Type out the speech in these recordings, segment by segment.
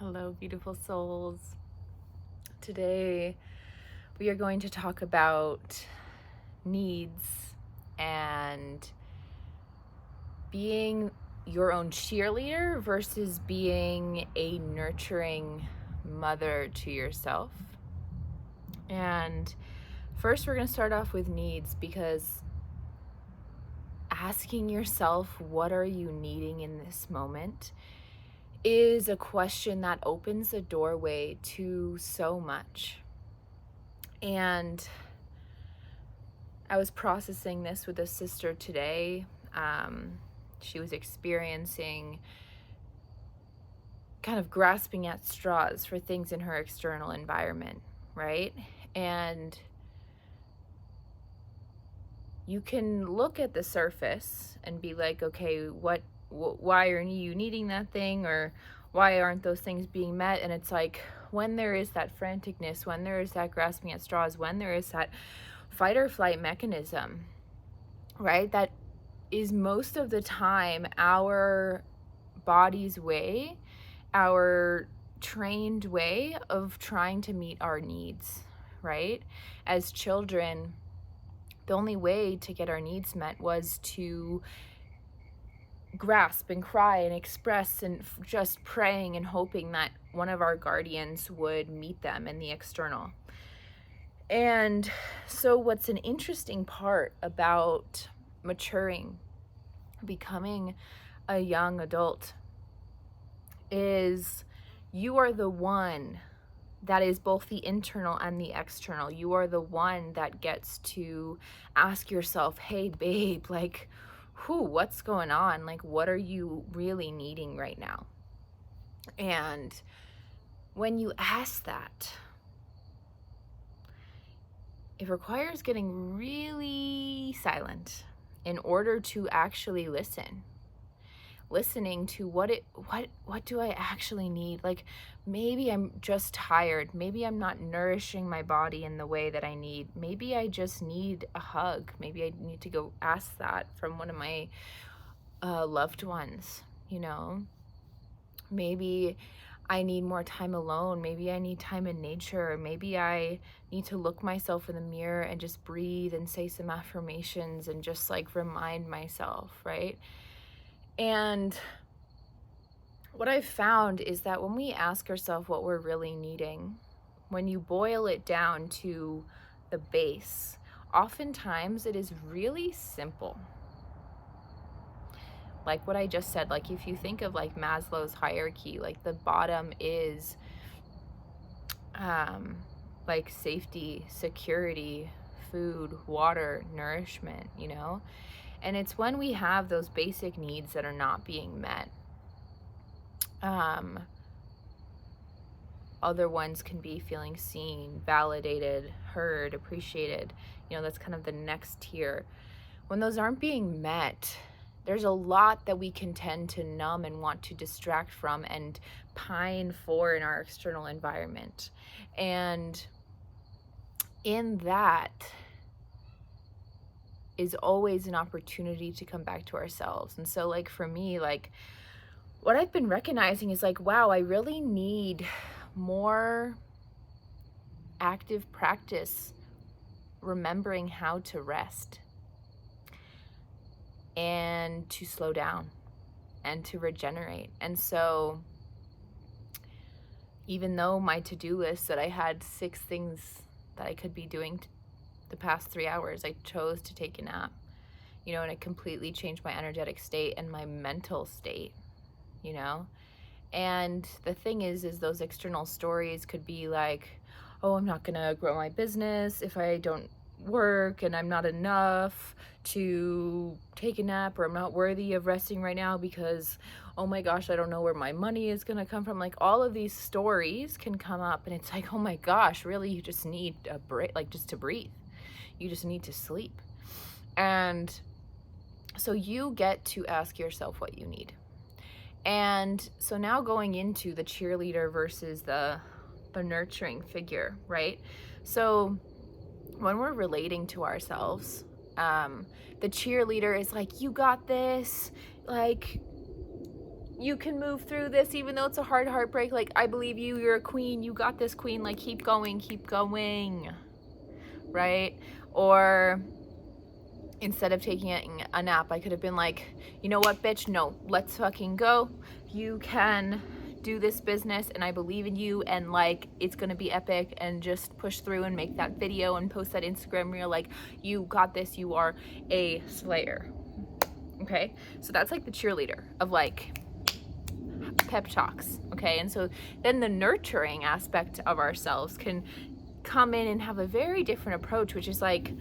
Hello, beautiful souls. Today, we are going to talk about needs and being your own cheerleader versus being a nurturing mother to yourself. And first, we're going to start off with needs, because asking yourself, what are you needing in this moment, is a question that opens a doorway to so much. And I was processing this with a sister today. She was experiencing kind of grasping at straws for things in her external environment, right? And you can look at the surface and be like, okay, why are you needing that thing, or why aren't those things being met? And it's like, when there is that franticness, when there is that grasping at straws, when there is that fight or flight mechanism, right, that is most of the time our body's way, our trained way of trying to meet our needs, right? As children, the only way to get our needs met was to grasp and cry and express, and just praying and hoping that one of our guardians would meet them in the external. And so what's an interesting part about maturing, becoming a young adult, is you are the one that is both the internal and the external. You are the one that gets to ask yourself, hey babe, like, what's going on? Like, what are you really needing right now? And when you ask that, it requires getting really silent in order to actually listening to what do I actually need? Like, maybe I'm just tired, maybe I'm not nourishing my body in the way that I need, maybe I just need a hug, maybe I need to go ask that from one of my loved ones, maybe I need more time alone, maybe I need time in nature, maybe I need to look myself in the mirror and just breathe and say some affirmations and just like remind myself, right? And what I've found is that when we ask ourselves what we're really needing, when you boil it down to the base, oftentimes it is really simple. Like what I just said, like if you think of like Maslow's hierarchy, like the bottom is like safety, security, food, water, nourishment, and it's when we have those basic needs that are not being met. Other ones can be feeling seen, validated, heard, appreciated. That's kind of the next tier. When those aren't being met, there's a lot that we can tend to numb and want to distract from and pine for in our external environment. And in that is always an opportunity to come back to ourselves. And so like for me, like what I've been recognizing is like, wow, I really need more active practice remembering how to rest and to slow down and to regenerate. And so even though my to-do list that I had 6 things that I could be doing the past 3 hours, I chose to take a nap, and it completely changed my energetic state and my mental state, And the thing is those external stories could be like, oh, I'm not gonna grow my business if I don't work, and I'm not enough to take a nap, or I'm not worthy of resting right now because, oh my gosh, I don't know where my money is gonna come from. Like all of these stories can come up, and it's like, oh my gosh, really, you just need a break, like just to breathe. You just need to sleep. And so you get to ask yourself what you need. And so now going into the cheerleader versus the nurturing figure, right? So when we're relating to ourselves, the cheerleader is like, you got this, like, You can move through this, even though it's a hard heartbreak. Like, I believe you, you're a queen, you got this, queen. Like, keep going, right? Or instead of taking a nap, I could have been like, you know what, bitch, no, let's fucking go. You can do this business, and I believe in you, and like, it's gonna be epic, and just push through and make that video and post that Instagram reel. Like, you got this, you are a slayer. Okay, so that's like the cheerleader of like pep talks. Okay, and so then the nurturing aspect of ourselves can come in and have a very different approach, which is like,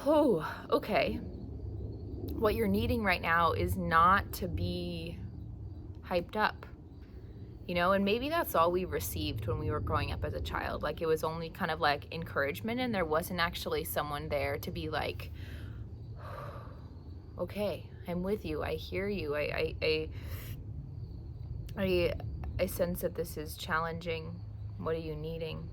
oh, okay, what you're needing right now is not to be hyped up, you know. And maybe that's all we received when we were growing up as a child. Like, it was only kind of like encouragement, and there wasn't actually someone there to be like, okay, I'm with you, I hear you, I sense that this is challenging. What are you needing?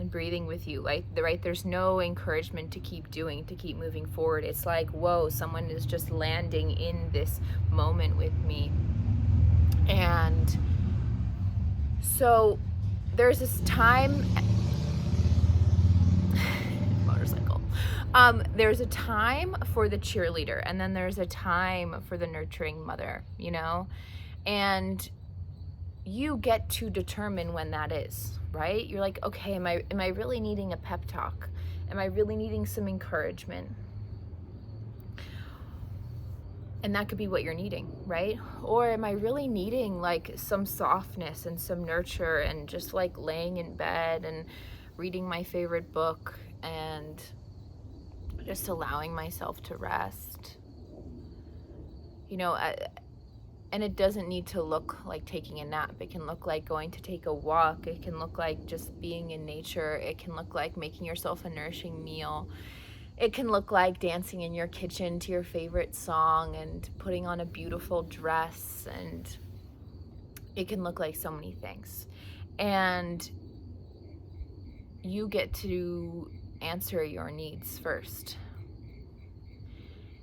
And breathing with you, like, right? There's no encouragement to keep doing, to keep moving forward. It's like, whoa, someone is just landing in this moment with me. And so there's this time, motorcycle. There's a time for the cheerleader, and then there's a time for the nurturing mother, you know? And you get to determine when that is, right? You're like, okay, am I really needing a pep talk? Am I really needing some encouragement? And that could be what you're needing, right? Or am I really needing like some softness and some nurture, and just like laying in bed and reading my favorite book and just allowing myself to rest? You know, and it doesn't need to look like taking a nap. It can look like going to take a walk. It can look like just being in nature. It can look like making yourself a nourishing meal. It can look like dancing in your kitchen to your favorite song and putting on a beautiful dress. And it can look like so many things. And you get to answer your needs first.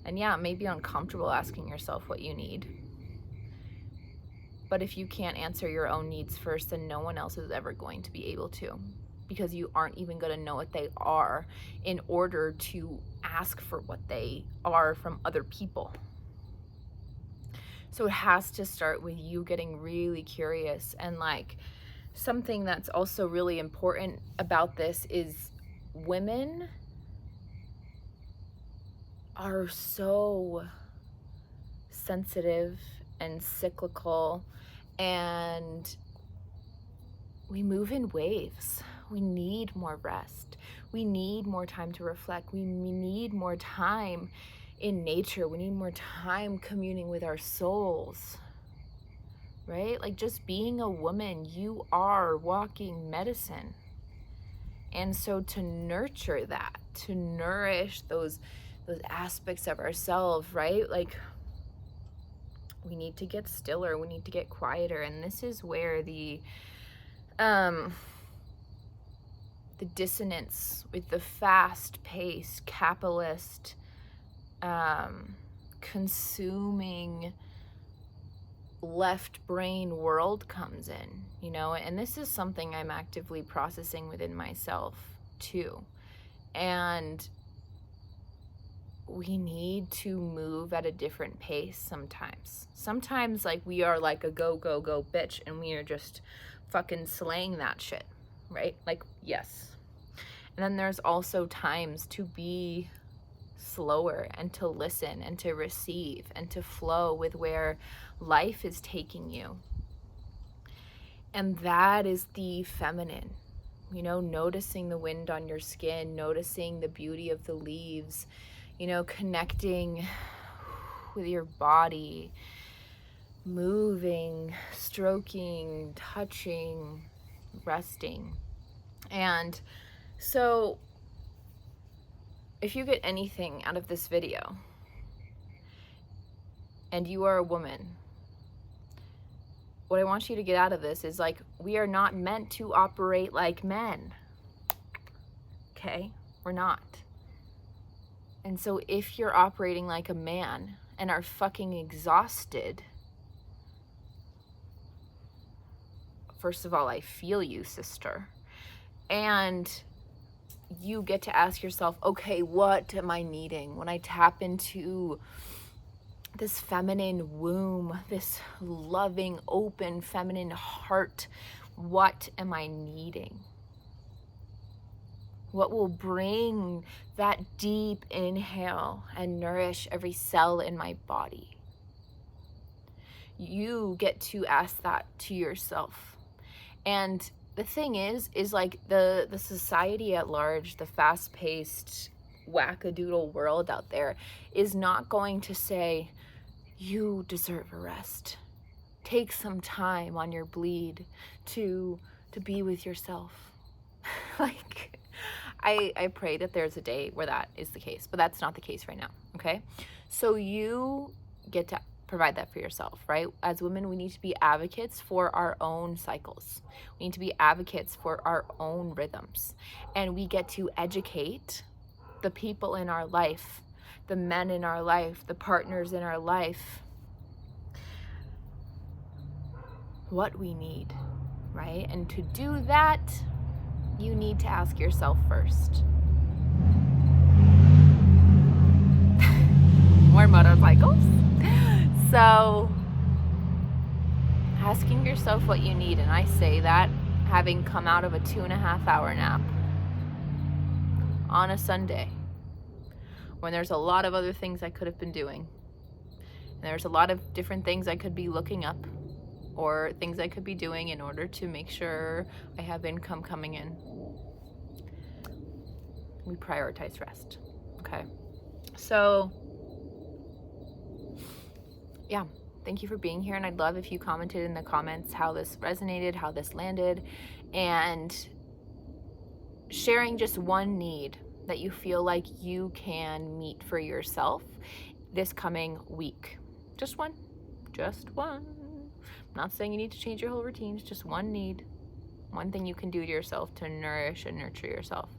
And yeah, it may be uncomfortable asking yourself what you need. But if you can't answer your own needs first, then no one else is ever going to be able to, because you aren't even going to know what they are in order to ask for what they are from other people. So it has to start with you getting really curious. And like, something that's also really important about this is women are so sensitive and cyclical, and we move in waves. We need more rest. We need more time to reflect. We need more time in nature. We need more time communing with our souls, right? Like, just being a woman, you are walking medicine. And so to nurture that, to nourish those aspects of ourselves, right? Like, we need to get stiller, we need to get quieter. And this is where the dissonance with the fast-paced, capitalist, consuming, left brain world comes in, you know. And this is something I'm actively processing within myself too. And we need to move at a different pace sometimes. Sometimes, like, we are like a go, go, go bitch, and we are just fucking slaying that shit, right? Like, yes. And then there's also times to be slower and to listen and to receive and to flow with where life is taking you. And that is the feminine, you know, noticing the wind on your skin, noticing the beauty of the leaves, you know, connecting with your body, moving, stroking, touching, resting. And so if you get anything out of this video and you are a woman, what I want you to get out of this is, like, we are not meant to operate like men. Okay? We're not. And so if you're operating like a man and are fucking exhausted, first of all, I feel you, sister. And you get to ask yourself, okay, what am I needing? When I tap into this feminine womb, this loving, open, feminine heart, what am I needing? What will bring that deep inhale and nourish every cell in my body? You get to ask that to yourself. And the thing is like the society at large, the fast-paced wackadoodle world out there is not going to say, you deserve a rest. Take some time on your bleed to be with yourself. Like, I pray that there's a day where that is the case, but that's not the case right now, okay? So you get to provide that for yourself, right? As women, we need to be advocates for our own cycles. We need to be advocates for our own rhythms. And we get to educate the people in our life, the men in our life, the partners in our life, what we need, right? And to do that, you need to ask yourself first. More motorcycles. So, asking yourself what you need, and I say that having come out of a 2.5-hour nap on a Sunday, when there's a lot of other things I could have been doing. And there's a lot of different things I could be looking up, or things I could be doing in order to make sure I have income coming in. We prioritize rest, okay? So, yeah, thank you for being here, and I'd love if you commented in the comments how this resonated, how this landed, and sharing just one need that you feel like you can meet for yourself this coming week. Just one. I'm not saying you need to change your whole routines, just one need, one thing you can do to yourself to nourish and nurture yourself.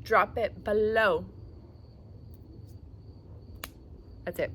Drop it below. That's it.